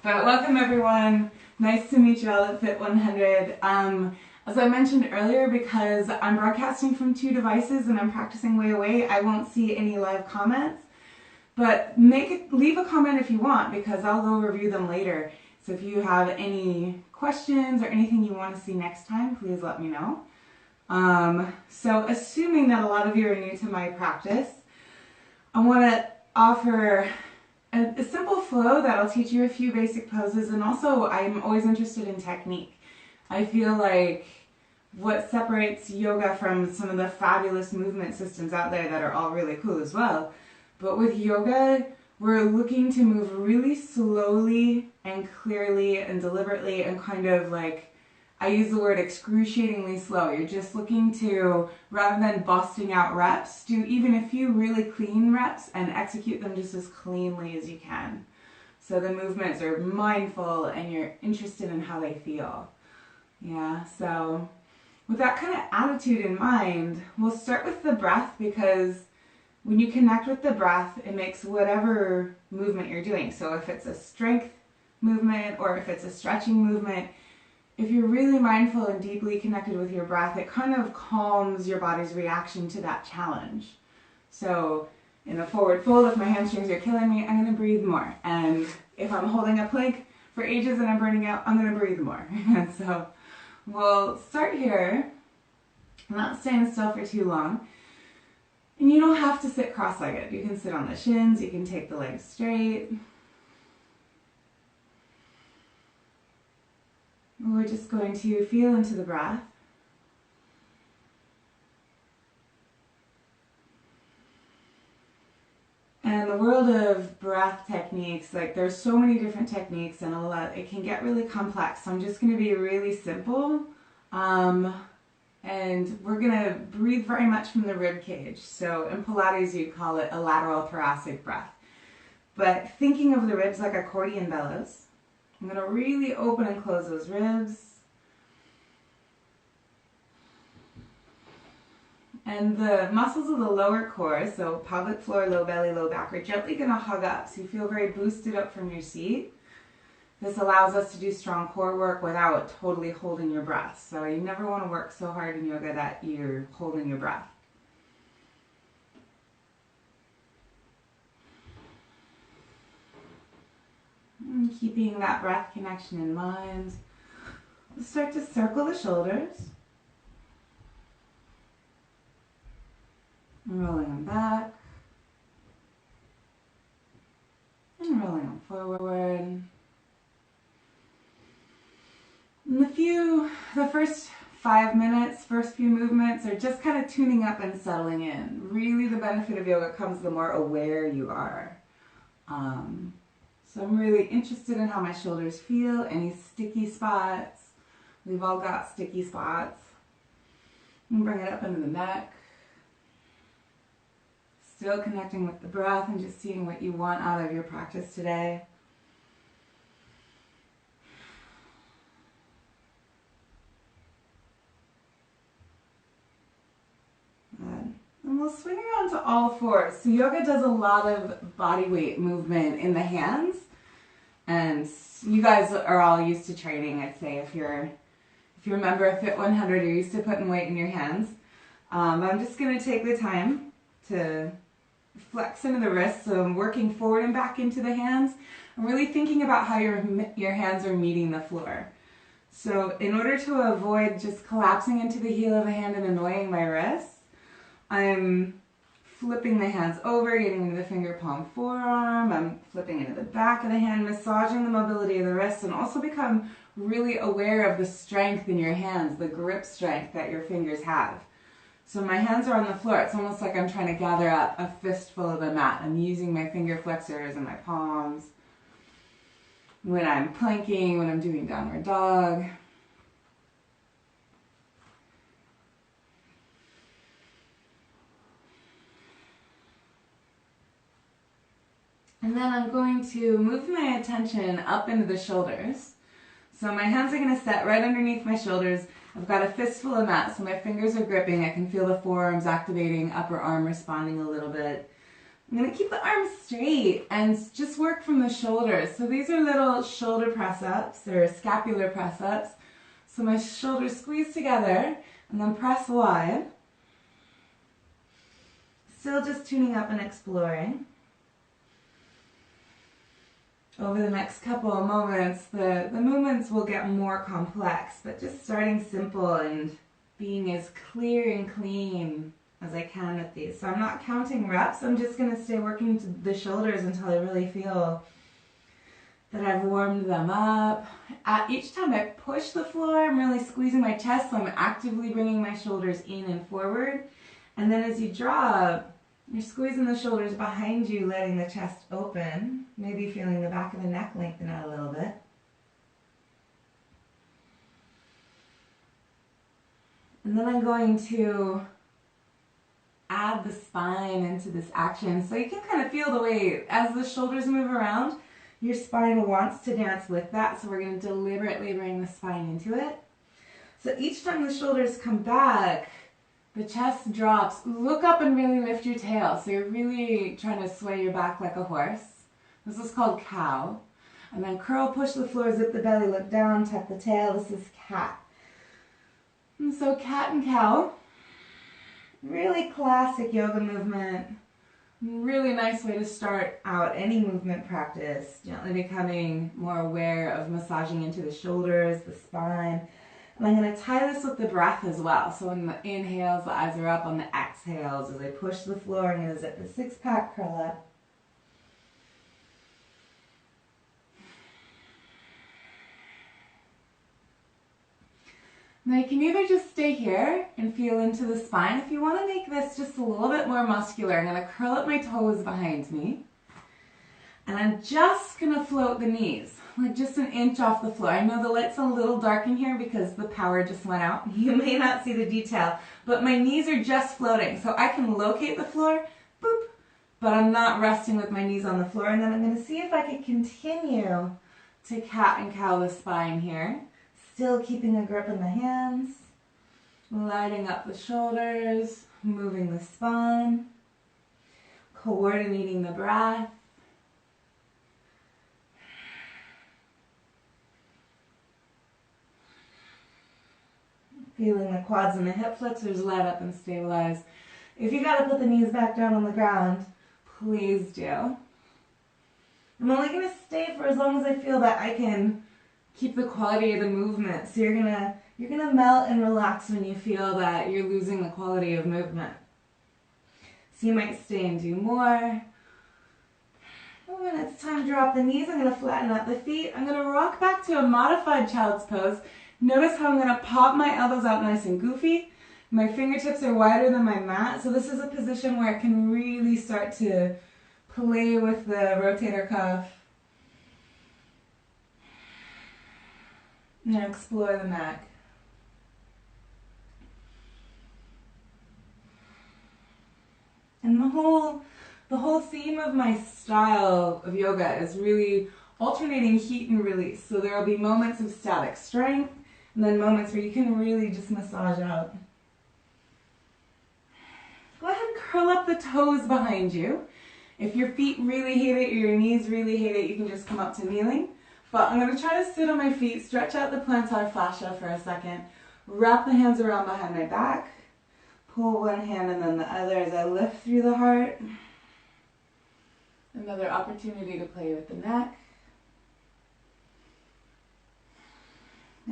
But welcome everyone. Nice to meet you all at Fit 100. As I mentioned earlier, because I'm broadcasting from 2 devices and I'm practicing way away, I won't see any live comments. But leave a comment if you want, because I'll go review them later. So if you have any questions or anything you want to see next time, please let me know. So assuming that a lot of you are new to my practice, I want to offer a simple flow that'll teach you a few basic poses, and also I'm always interested in technique. I feel like what separates yoga from some of the fabulous movement systems out there that are all really cool as well. But with yoga, we're looking to move really slowly and clearly and deliberately and kind of like, I use the word excruciatingly slow. You're just looking to, rather than busting out reps, do even a few really clean reps and execute them just as cleanly as you can. So the movements are mindful and you're interested in how they feel. Yeah, so with that kind of attitude in mind, we'll start with the breath, because when you connect with the breath, it makes whatever movement you're doing. So if it's a strength movement or if it's a stretching movement, if you're really mindful and deeply connected with your breath, it kind of calms your body's reaction to that challenge. So in a forward fold, if my hamstrings are killing me, I'm going to breathe more. And if I'm holding a plank for ages and I'm burning out, I'm going to breathe more. And so we'll start here, not staying still for too long. And you don't have to sit cross-legged. You can sit on the shins, you can take the legs straight. We're just going to feel into the breath. And the world of breath techniques, like there's so many different techniques and it can get really complex. So I'm just going to be really simple. And we're going to breathe very much from the rib cage. So in Pilates, you call it a lateral thoracic breath. But thinking of the ribs like accordion bellows, I'm going to really open and close those ribs. And the muscles of the lower core, so pelvic floor, low belly, low back, are gently going to hug up. So you feel very boosted up from your seat. This allows us to do strong core work without totally holding your breath. So you never want to work so hard in yoga that you're holding your breath. And keeping that breath connection in mind, we'll start to circle the shoulders. And rolling them back. And rolling them forward. And the first 5 minutes, first few movements are just kind of tuning up and settling in. Really the benefit of yoga comes the more aware you are. So I'm really interested in how my shoulders feel, any sticky spots. We've all got sticky spots. And bring it up into the neck. Still connecting with the breath and just seeing what you want out of your practice today. And we'll swing around to all fours. So yoga does a lot of body weight movement in the hands. And you guys are all used to training, I'd say, if you're a member of Fit 100, you're used to putting weight in your hands. I'm just going to take the time to flex into the wrists, so I'm working forward and back into the hands. I'm really thinking about how your hands are meeting the floor. So in order to avoid just collapsing into the heel of a hand and annoying my wrists, I'm flipping the hands over, getting into the finger palm forearm. I'm flipping into the back of the hand, massaging the mobility of the wrists, and also become really aware of the strength in your hands, the grip strength that your fingers have. So my hands are on the floor. It's almost like I'm trying to gather up a fistful of the mat. I'm using my finger flexors and my palms. When I'm planking, when I'm doing downward dog. And then I'm going to move my attention up into the shoulders. So my hands are going to set right underneath my shoulders. I've got a fistful of mat, so my fingers are gripping. I can feel the forearms activating, upper arm responding a little bit. I'm going to keep the arms straight and just work from the shoulders. So these are little shoulder press-ups or scapular press-ups. So my shoulders squeeze together and then press wide. Still just tuning up and exploring. Over the next couple of moments, the movements will get more complex, but just starting simple and being as clear and clean as I can with these. So I'm not counting reps, I'm just going to stay working to the shoulders until I really feel that I've warmed them up. Each time I push the floor, I'm really squeezing my chest, so I'm actively bringing my shoulders in and forward. And then as you drop, you're squeezing the shoulders behind you, letting the chest open, maybe feeling the back of the neck lengthen out a little bit. And then I'm going to add the spine into this action. So you can kind of feel the way as the shoulders move around, your spine wants to dance with that. So we're going to deliberately bring the spine into it. So each time the shoulders come back, the chest drops. Look up and really lift your tail. So you're really trying to sway your back like a horse. This is called cow. And then curl, push the floor, zip the belly, look down, tuck the tail. This is cat. And so cat and cow. Really classic yoga movement. Really nice way to start out any movement practice. Gently becoming more aware of massaging into the shoulders, the spine. And I'm going to tie this with the breath as well. So in the inhales, the eyes are up. On the exhales, as I push the floor, I'm going to zip the six-pack, curl up. Now you can either just stay here and feel into the spine. If you want to make this just a little bit more muscular, I'm going to curl up my toes behind me. And I'm just going to float the knees, like just an inch off the floor. I know the light's a little dark in here because the power just went out. You may not see the detail, but my knees are just floating. So I can locate the floor, boop, but I'm not resting with my knees on the floor. And then I'm going to see if I can continue to cat and cow the spine here. Still keeping a grip in the hands, lighting up the shoulders, moving the spine, coordinating the breath. Feeling the quads and the hip flexors light up and stabilize. If you gotta put the knees back down on the ground, please do. I'm only gonna stay for as long as I feel that I can keep the quality of the movement. So you're gonna melt and relax when you feel that you're losing the quality of movement. So you might stay and do more. When it's time to drop the knees, I'm gonna flatten out the feet. I'm gonna rock back to a modified child's pose. Notice how I'm gonna pop my elbows out nice and goofy. My fingertips are wider than my mat. So this is a position where I can really start to play with the rotator cuff. Now explore the neck. And the whole theme of my style of yoga is really alternating heat and release. So there will be moments of static strength and then moments where you can really just massage out. Go ahead and curl up the toes behind you. If your feet really hate it or your knees really hate it, you can just come up to kneeling. But I'm going to try to sit on my feet, stretch out the plantar fascia for a second, wrap the hands around behind my back, pull one hand and then the other as I lift through the heart. Another opportunity to play with the neck.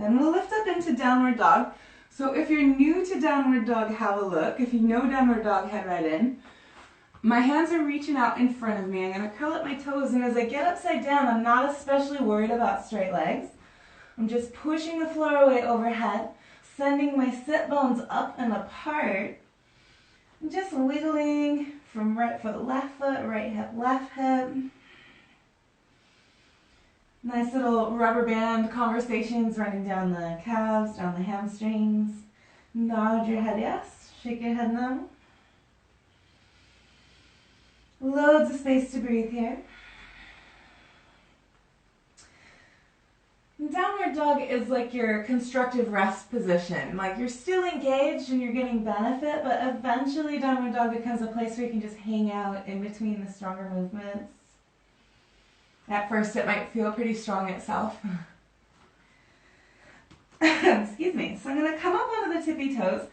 And we'll lift up into downward dog. So if you're new to downward dog, have a look. If you know downward dog, head right in. My hands are reaching out in front of me. I'm going to curl up my toes, and as I get upside down, I'm not especially worried about straight legs. I'm just pushing the floor away overhead, sending my sit bones up and apart, and just wiggling from right foot, left foot, right hip, left hip. Nice little rubber band conversations running down the calves, down the hamstrings. Nod your head yes, shake your head no. Loads of space to breathe here. Down downward dog is like your constructive rest position. Like you're still engaged and you're getting benefit, but eventually downward dog becomes a place where you can just hang out in between the stronger movements. At first it might feel pretty strong itself. Excuse me. So I'm going to come up onto the tippy toes,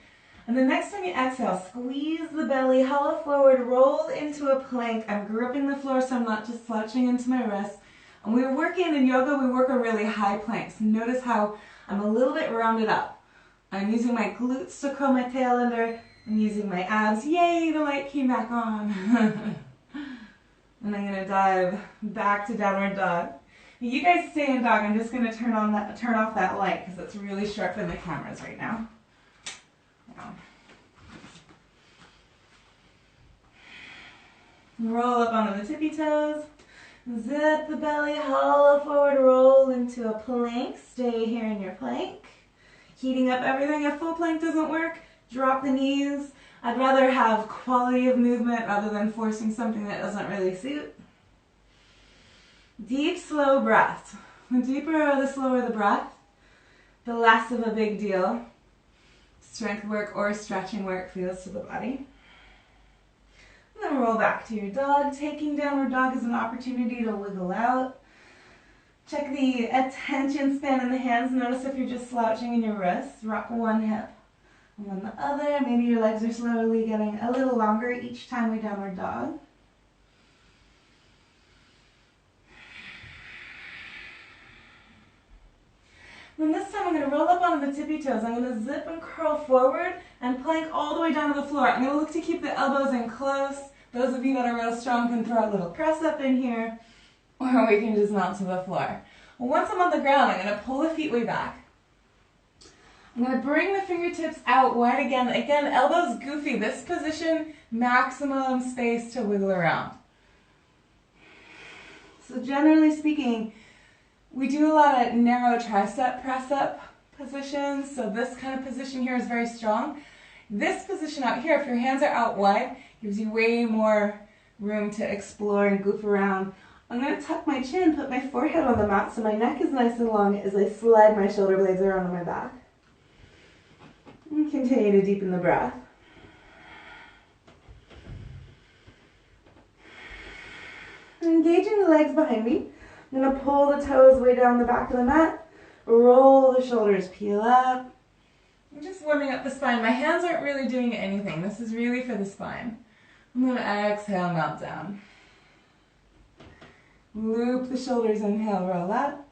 and the next time you exhale, squeeze the belly, hollow forward, roll into a plank. I'm gripping the floor so I'm not just slouching into my wrists. And we were working in yoga, we work a really high plank. So notice how I'm a little bit rounded up. I'm using my glutes to curl my tail under. I'm using my abs. Yay, the light came back on. And I'm going to dive back to downward dog. You guys stay in dog. I'm just going to turn off that light because it's really sharp in the cameras right now. Roll up onto the tippy toes. Zip the belly, hollow forward, roll into a plank. Stay here in your plank. Heating up everything. If full plank doesn't work, drop the knees. I'd rather have quality of movement rather than forcing something that doesn't really suit. Deep, slow breath. The deeper or the slower the breath, the less of a big deal strength work or stretching work feels to the body. And then roll back to your dog. Taking downward dog is an opportunity to wiggle out. Check the attention span in the hands. Notice if you're just slouching in your wrists. Rock one hip and then the other. Maybe your legs are slowly getting a little longer each time we downward dog. Then this time I'm going to roll up onto the tippy toes. I'm going to zip and curl forward and plank all the way down to the floor. I'm going to look to keep the elbows in close. Those of you that are real strong can throw a little press up in here, or we can just mount to the floor. Once I'm on the ground, I'm going to pull the feet way back. I'm going to bring the fingertips out wide again. Again, elbows goofy. This position, maximum space to wiggle around. So generally speaking, we do a lot of narrow tricep press-up positions, so this kind of position here is very strong. This position out here, if your hands are out wide, gives you way more room to explore and goof around. I'm going to tuck my chin, put my forehead on the mat so my neck is nice and long as I slide my shoulder blades around on my back. And continue to deepen the breath. Engaging the legs behind me. I'm going to pull the toes way down the back of the mat, roll the shoulders, peel up. I'm just warming up the spine. My hands aren't really doing anything. This is really for the spine. I'm going to exhale, melt down. Loop the shoulders, inhale, roll up.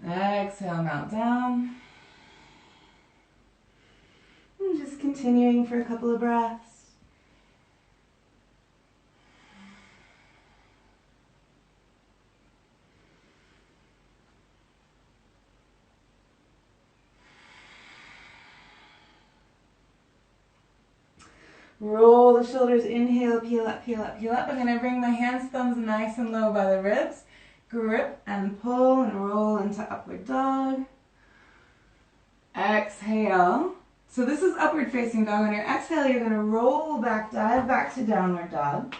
Exhale, melt down. And just continuing for a couple of breaths. Roll the shoulders, inhale, peel up, peel up, peel up. I'm going to bring my hands, thumbs nice and low by the ribs. Grip and pull and roll into upward dog. Exhale. So this is upward facing dog. On your exhale, you're going to roll back, dive back to downward dog.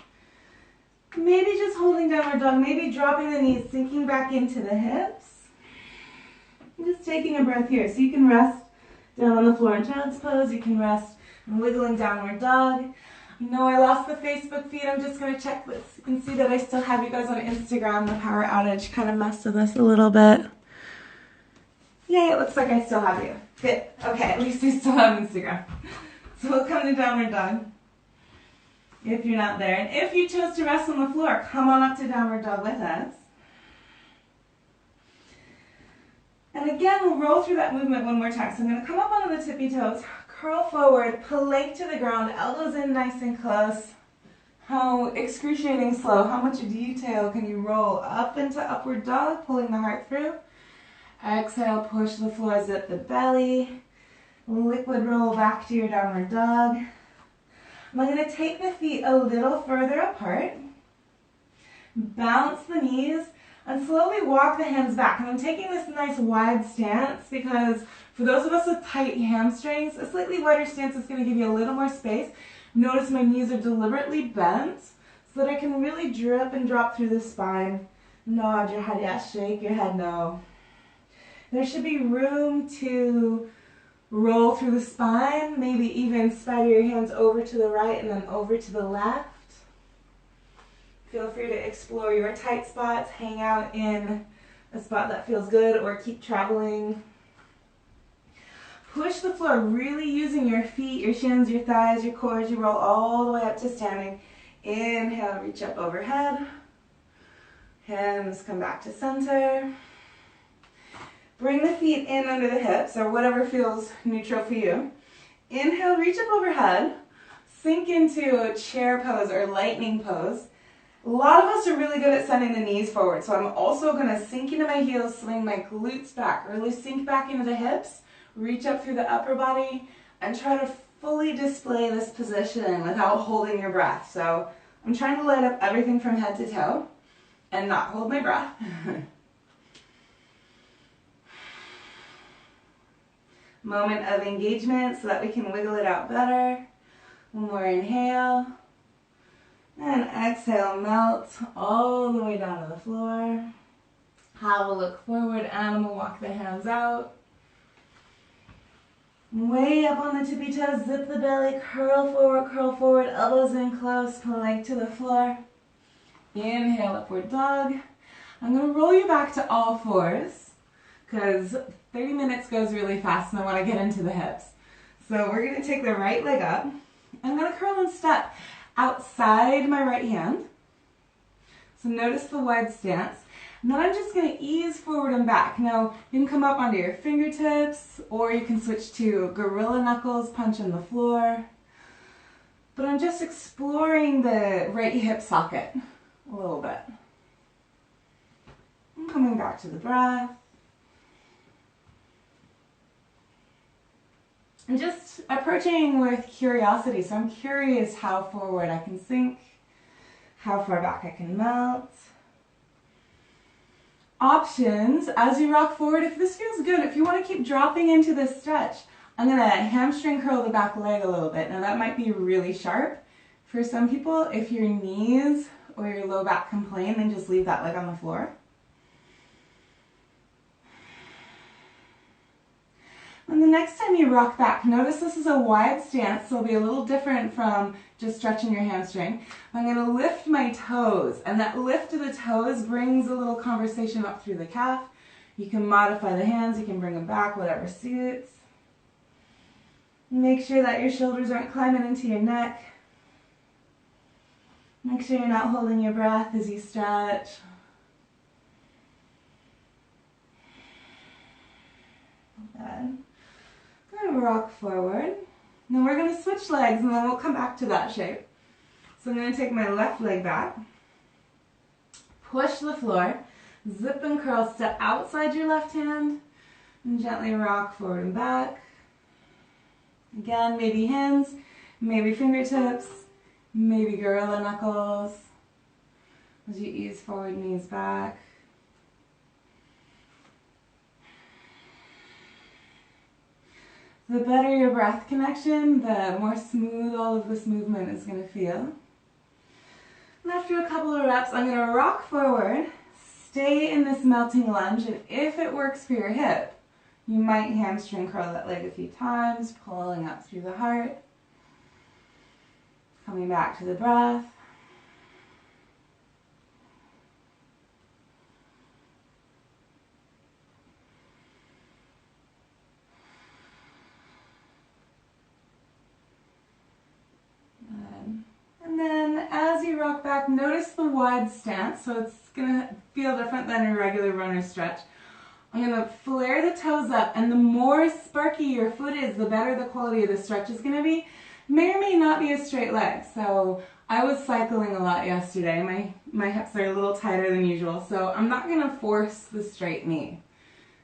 Maybe just holding downward dog, maybe dropping the knees, sinking back into the hips. And just taking a breath here. So you can rest down on the floor in child's pose. You can rest and wiggling downward dog. No, I lost the Facebook feed. I'm just going to check this. You can see that I still have you guys on Instagram. The power outage kind of messed with us a little bit. Yay, it looks like I still have you. Good. Okay, at least we still have Instagram. So we'll come to downward dog if you're not there. And if you chose to rest on the floor, come on up to downward dog with us. And again, we'll roll through that movement one more time. So I'm going to come up onto the tippy toes, curl forward, plank to the ground, elbows in nice and close. How excruciating slow. How much detail can you roll up into upward dog, pulling the heart through. Exhale, push the floor, zip the belly. Liquid roll back to your downward dog. I'm going to take the feet a little further apart. Bounce the knees and slowly walk the hands back. And I'm taking this nice wide stance because for those of us with tight hamstrings, a slightly wider stance is going to give you a little more space. Notice my knees are deliberately bent so that I can really drip and drop through the spine. Nod your head yes, shake your head no. There should be room to roll through the spine, maybe even spider your hands over to the right and then over to the left. Feel free to explore your tight spots, hang out in a spot that feels good, or keep traveling. Push the floor, really using your feet, your shins, your thighs, your core as you roll all the way up to standing. Inhale, reach up overhead. Hands come back to center. Bring the feet in under the hips, or whatever feels neutral for you. Inhale, reach up overhead. Sink into a chair pose or lightning pose. A lot of us are really good at sending the knees forward, so I'm also going to sink into my heels, swing my glutes back, really sink back into the hips, reach up through the upper body, and try to fully display this position without holding your breath. So I'm trying to light up everything from head to toe and not hold my breath. Moment of engagement so that we can wiggle it out better. One more inhale. And exhale, melt all the way down to the floor. Have a look forward, animal walk the hands out. Way up on the tippy toes, zip the belly, curl forward, elbows in close, plank to the floor. Inhale, upward dog. I'm going to roll you back to all fours because 30 minutes goes really fast and I want to get into the hips. So we're going to take the right leg up. I'm going to curl and step outside my right hand. So notice the wide stance. And then I'm just going to ease forward and back. Now, you can come up onto your fingertips, or you can switch to gorilla knuckles, punch in the floor. But I'm just exploring the right hip socket a little bit. I'm coming back to the breath. I'm just approaching with curiosity, so I'm curious how forward I can sink, how far back I can melt. Options, as you rock forward, if this feels good, if you want to keep dropping into this stretch, I'm going to hamstring curl the back leg a little bit. Now that might be really sharp for some people. If your knees or your low back complain, then just leave that leg on the floor. And the next time you rock back, notice this is a wide stance, so it'll be a little different from just stretching your hamstring. I'm going to lift my toes, and that lift of the toes brings a little conversation up through the calf. You can modify the hands, you can bring them back, whatever suits. Make sure that your shoulders aren't climbing into your neck. Make sure you're not holding your breath as you stretch. Good. I'm going to rock forward. Then we're going to switch legs and then we'll come back to that shape. So I'm going to take my left leg back, push the floor, zip and curl, step outside your left hand, and gently rock forward and back. Again, maybe hands, maybe fingertips, maybe gorilla knuckles. As you ease forward, knees back. The better your breath connection, the more smooth all of this movement is going to feel. And after a couple of reps, I'm going to rock forward, stay in this melting lunge, and if it works for your hip, you might hamstring curl that leg a few times, pulling up through the heart. Coming back to the breath. And then as you rock back, notice the wide stance, so it's going to feel different than a regular runner stretch. I'm going to flare the toes up, and the more sparky your foot is, the better the quality of the stretch is going to be. May or may not be a straight leg, so I was cycling a lot yesterday. My hips are a little tighter than usual, so I'm not going to force the straight knee.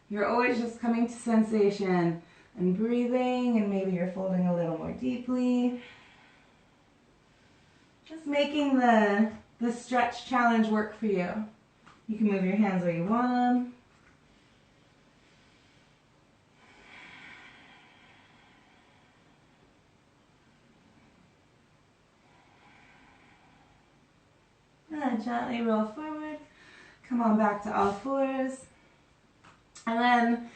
You're always just coming to sensation and breathing, and maybe you're folding a little more deeply. Just making the stretch challenge work for you. You can move your hands where you want them. And gently roll forward. Come on back to all fours. And then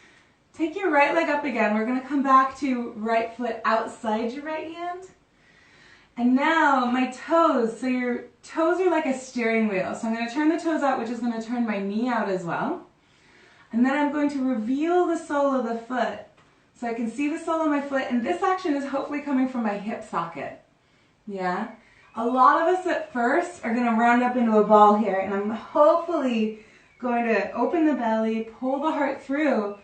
take your right leg up again. We're going to come back to right foot outside your right hand. And now my toes, so your toes are like a steering wheel. So I'm going to turn the toes out, which is going to turn my knee out as well. And then I'm going to reveal the sole of the foot. So I can see the sole of my foot, and this action is hopefully coming from my hip socket. Yeah? A lot of us at first are going to round up into a ball here, and I'm hopefully going to open the belly, pull the heart through,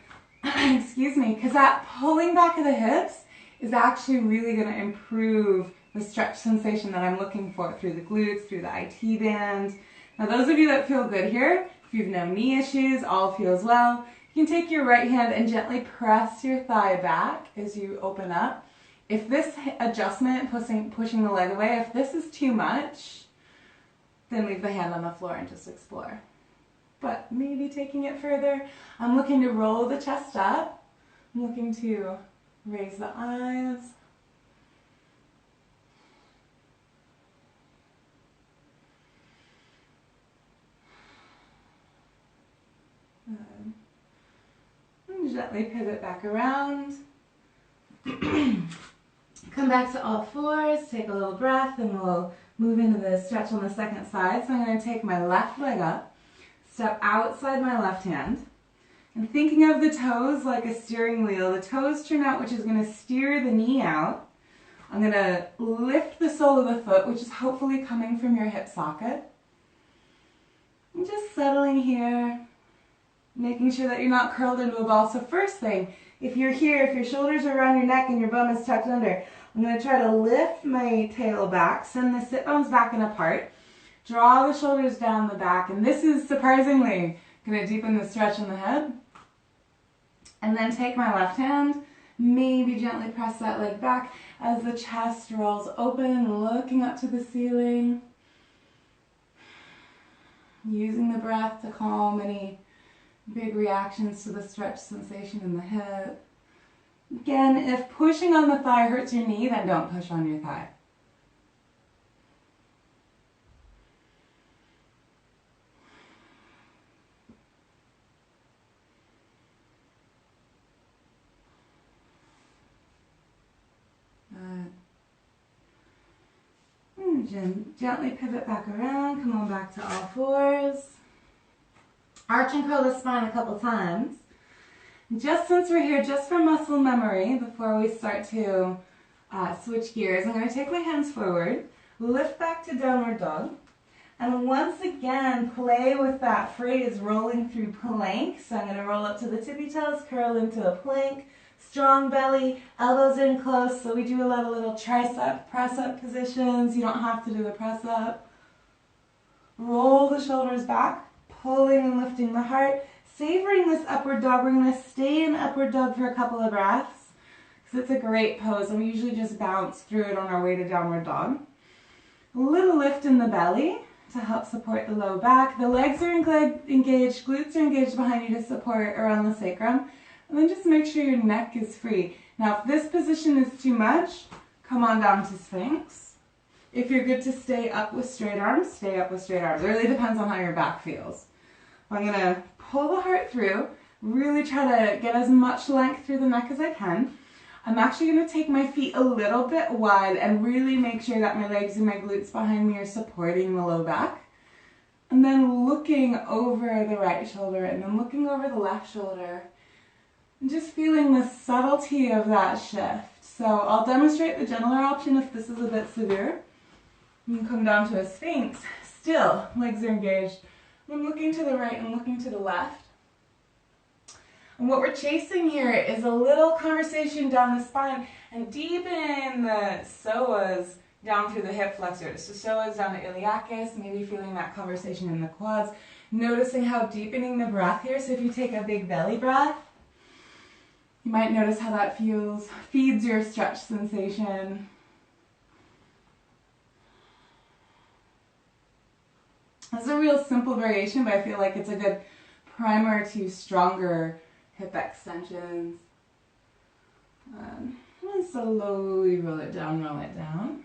excuse me, because that pulling back of the hips is actually really going to improve the stretch sensation that I'm looking for through the glutes, through the IT band. Now those of you that feel good here, if you've no knee issues, all feels well, you can take your right hand and gently press your thigh back as you open up. If this adjustment, pushing the leg away, if this is too much, then leave the hand on the floor and just explore. But maybe taking it further, I'm looking to roll the chest up. I'm looking to raise the eyes. And gently pivot back around. Come back to all fours, take a little breath, and we'll move into the stretch on the second side. So I'm going to take my left leg up, step outside my left hand, and thinking of the toes like a steering wheel, the toes turn out, which is going to steer the knee out. I'm going to lift the sole of the foot, which is hopefully coming from your hip socket. And just settling here, making sure that you're not curled into a ball. So first thing, if you're here, if your shoulders are around your neck and your bum is tucked under, I'm going to try to lift my tail back, send the sit bones back and apart, draw the shoulders down the back, and this is surprisingly going to deepen the stretch in the head. And then take my left hand, maybe gently press that leg back as the chest rolls open, looking up to the ceiling. Using the breath to calm any big reactions to the stretch sensation in the hip. Again, if pushing on the thigh hurts your knee, then don't push on your thigh. Gently pivot back around, come on back to all fours. Arch and curl the spine a couple times. Just since we're here, just for muscle memory, before we start to switch gears, I'm going to take my hands forward, lift back to downward dog, and once again play with that phrase rolling through plank. So I'm going to roll up to the tippy toes, curl into a plank, strong belly, elbows in close. So we do a lot of little tricep press-up positions. You don't have to do the press-up. Roll the shoulders back, pulling and lifting the heart. Savoring this upward dog. We're going to stay in upward dog for a couple of breaths because it's a great pose, and we usually just bounce through it on our way to downward dog. A little lift in the belly to help support the low back. The legs are engaged, glutes are engaged behind you to support around the sacrum. And then just make sure your neck is free. Now, if this position is too much, come on down to Sphinx. If you're good to stay up with straight arms, stay up with straight arms. It really depends on how your back feels. I'm going to pull the heart through, really try to get as much length through the neck as I can. I'm actually going to take my feet a little bit wide and really make sure that my legs and my glutes behind me are supporting the low back. And then looking over the right shoulder and then looking over the left shoulder. And just feeling the subtlety of that shift. So I'll demonstrate the gentler option if this is a bit severe. You can come down to a Sphinx. Still, legs are engaged. I'm looking to the right and looking to the left. And what we're chasing here is a little conversation down the spine and deepen the psoas down through the hip flexors. So psoas down to iliacus, maybe feeling that conversation in the quads. Noticing how deepening the breath here. So if you take a big belly breath, you might notice how that feeds your stretch sensation. It's a real simple variation, but I feel like it's a good primer to stronger hip extensions. And slowly roll it down, roll it down.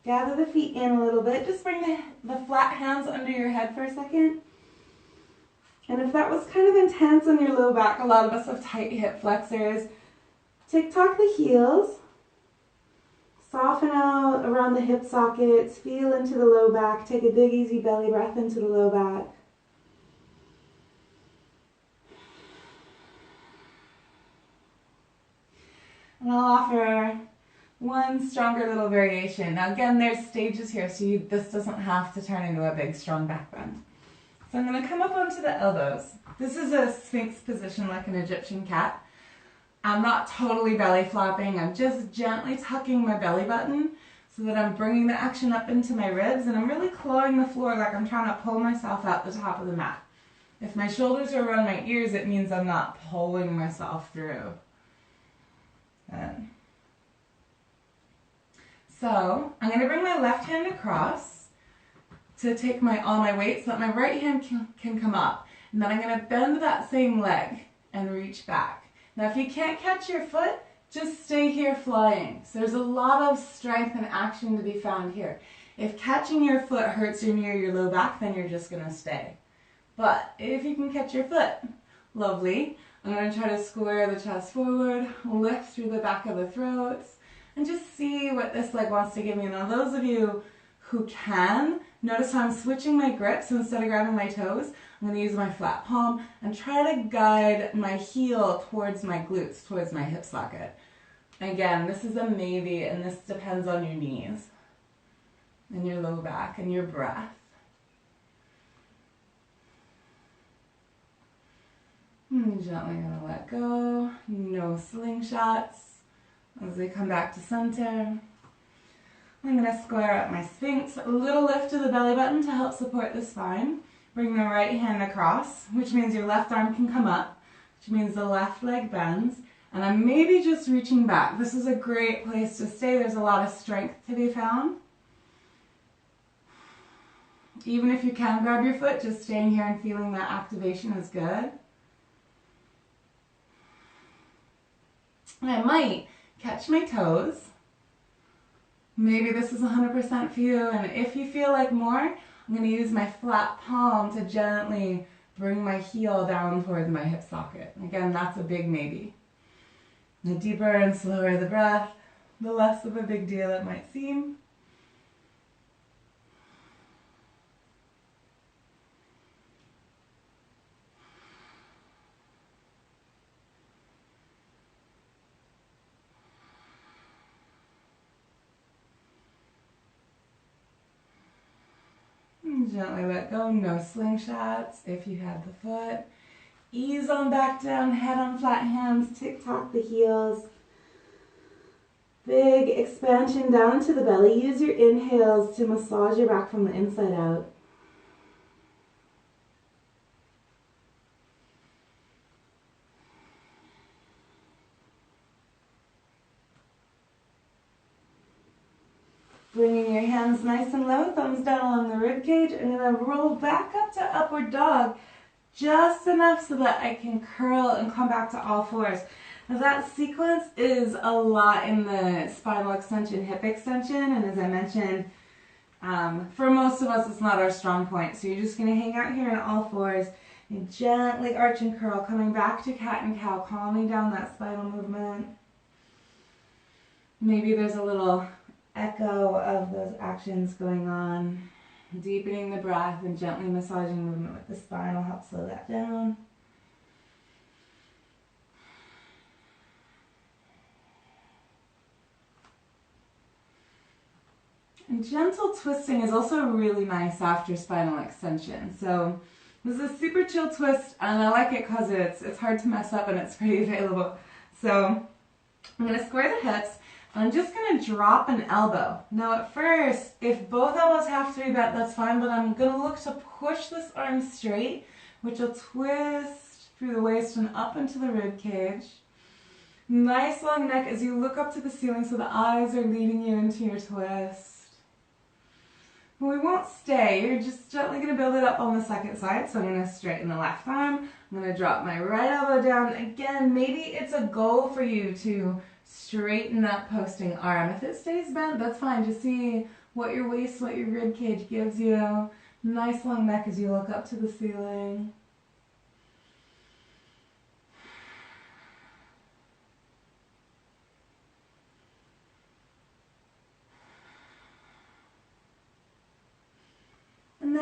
Gather the feet in a little bit. Just bring the flat hands under your head for a second. And if that was kind of intense on your low back, a lot of us have tight hip flexors, tick-tock the heels, soften out around the hip sockets, feel into the low back, take a big easy belly breath into the low back. And I'll offer one stronger little variation. Now again, there's stages here, so this doesn't have to turn into a big strong back bend. So I'm going to come up onto the elbows. This is a Sphinx position like an Egyptian cat. I'm not totally belly flopping, I'm just gently tucking my belly button so that I'm bringing the action up into my ribs, and I'm really clawing the floor like I'm trying to pull myself out the top of the mat. If my shoulders are around my ears, it means I'm not pulling myself through. So I'm going to bring my left hand across to take all my weight so that my right hand can come up. And then I'm going to bend that same leg and reach back. Now if you can't catch your foot, just stay here flying. So there's a lot of strength and action to be found here. If catching your foot hurts you near your low back, then you're just going to stay. But if you can catch your foot, lovely. I'm going to try to square the chest forward, lift through the back of the throat, and just see what this leg wants to give me. Now those of you who can, notice how I'm switching my grip, so instead of grabbing my toes, I'm going to use my flat palm and try to guide my heel towards my glutes, towards my hip socket. Again, this is a maybe, and this depends on your knees and your low back and your breath. And gently going to let go, no slingshots as we come back to center. I'm going to square up my Sphinx, a little lift to the belly button to help support the spine. Bring the right hand across, which means your left arm can come up, which means the left leg bends, and I'm maybe just reaching back. This is a great place to stay. There's a lot of strength to be found. Even if you can grab your foot, just staying here and feeling that activation is good. And I might catch my toes. Maybe this is 100% for you, and if you feel like more, I'm going to use my flat palm to gently bring my heel down towards my hip socket. Again, that's a big maybe. The deeper and slower the breath, the less of a big deal it might seem. Gently let go, no slingshots if you have the foot. Ease on back down, head on flat hands, tick-tock the heels. Big expansion down to the belly. Use your inhales to massage your back from the inside out. Bringing your hands nice and low, thumbs down along the rib cage. I'm going to roll back up to upward dog just enough so that I can curl and come back to all fours. Now that sequence is a lot in the spinal extension, hip extension, and as I mentioned, for most of us it's not our strong point. So you're just going to hang out here in all fours and gently arch and curl, coming back to cat and cow, calming down that spinal movement. Maybe there's a little echo of those actions going on. Deepening the breath and gently massaging movement with the spine will help slow that down. And gentle twisting is also really nice after spinal extension. So this is a super chill twist, and I like it because it's hard to mess up and it's pretty available. So I'm going to square the hips. I'm just going to drop an elbow. Now at first, if both elbows have to be bent, that's fine, but I'm going to look to push this arm straight, which will twist through the waist and up into the rib cage. Nice long neck as you look up to the ceiling so the eyes are leading you into your twist. But we won't stay. You're just gently going to build it up on the second side. So I'm going to straighten the left arm. I'm going to drop my right elbow down. Again, maybe it's a goal for you to straighten that posting arm. If it stays bent, that's fine. Just see what your waist, what your rib cage gives you. Nice long neck as you look up to the ceiling.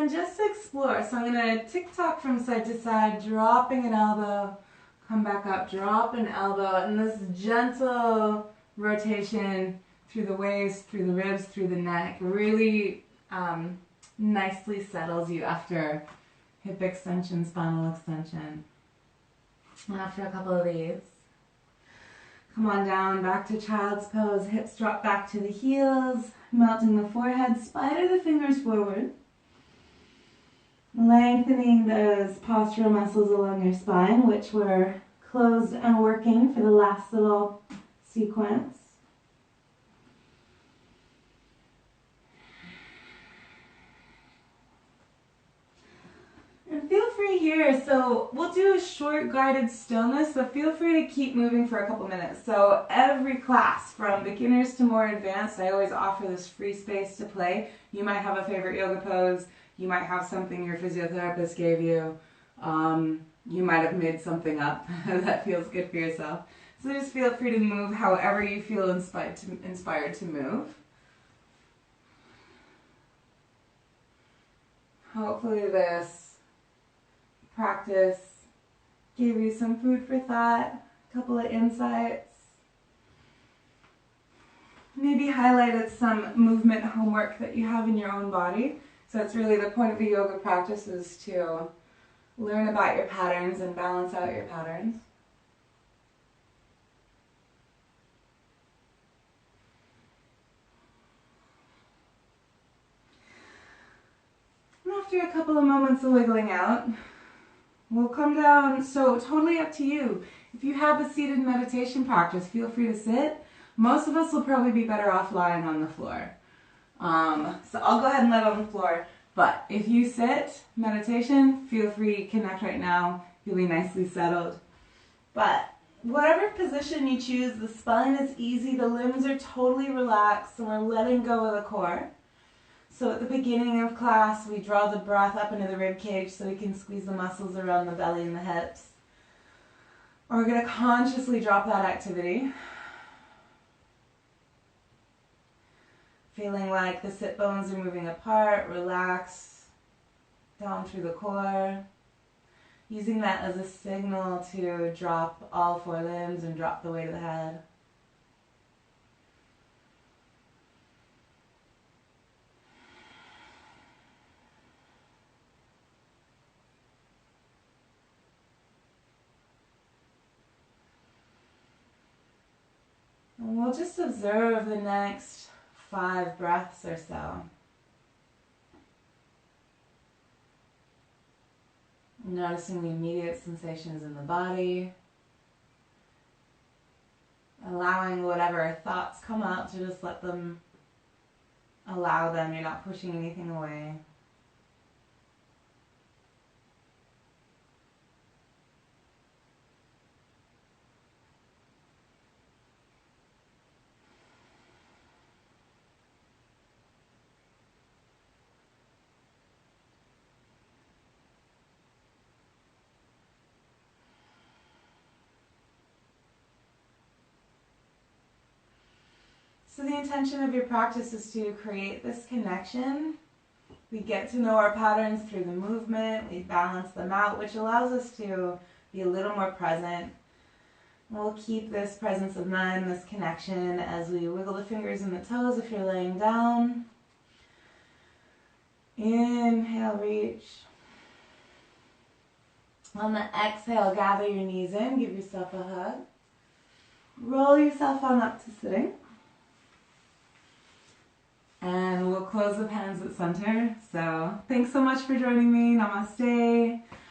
then just explore. So I'm going to tick-tock from side to side, dropping an elbow, come back up, drop an elbow, and this gentle rotation through the waist, through the ribs, through the neck really nicely settles you after hip extension, spinal extension. And after a couple of these, come on down, back to child's pose, hips drop back to the heels, melting the forehead, spider the fingers forward, lengthening those postural muscles along your spine, which were closed and working for the last little sequence. And feel free here, so we'll do a short guided stillness, but feel free to keep moving for a couple minutes. So every class, from beginners to more advanced, I always offer this free space to play. You might have a favorite yoga pose, you might have something your physiotherapist gave you, you might have made something up that feels good for yourself. So just feel free to move however you feel inspired to move. Hopefully this practice gave you some food for thought, a couple of insights. Maybe highlighted some movement homework that you have in your own body. So it's really the point of the yoga practice is to learn about your patterns and balance out your patterns. And after a couple of moments of wiggling out, we'll come down, so totally up to you. If you have a seated meditation practice, feel free to sit. Most of us will probably be better off lying on the floor. So I'll go ahead and let on the floor. But if you sit, meditation, feel free, connect right now. You'll be nicely settled. But whatever position you choose, the spine is easy, the limbs are totally relaxed, and we're letting go of the core. So at the beginning of class, we draw the breath up into the rib cage so we can squeeze the muscles around the belly and the hips. Or we're going to consciously drop that activity. Feeling like the sit bones are moving apart, relax down through the core. Using that as a signal to drop all four limbs and drop the weight of the head. And we'll just observe the next 5 breaths or so. Noticing the immediate sensations in the body. Allowing whatever thoughts come out to just let them, allow them. You're not pushing anything away. So the intention of your practice is to create this connection. We get to know our patterns through the movement, we balance them out, which allows us to be a little more present. We'll keep this presence of mind, this connection, as we wiggle the fingers and the toes if you're laying down. Inhale, reach. On the exhale, gather your knees in, give yourself a hug. Roll yourself on up to sitting. And we'll close with hands at center. So thanks so much for joining me. Namaste.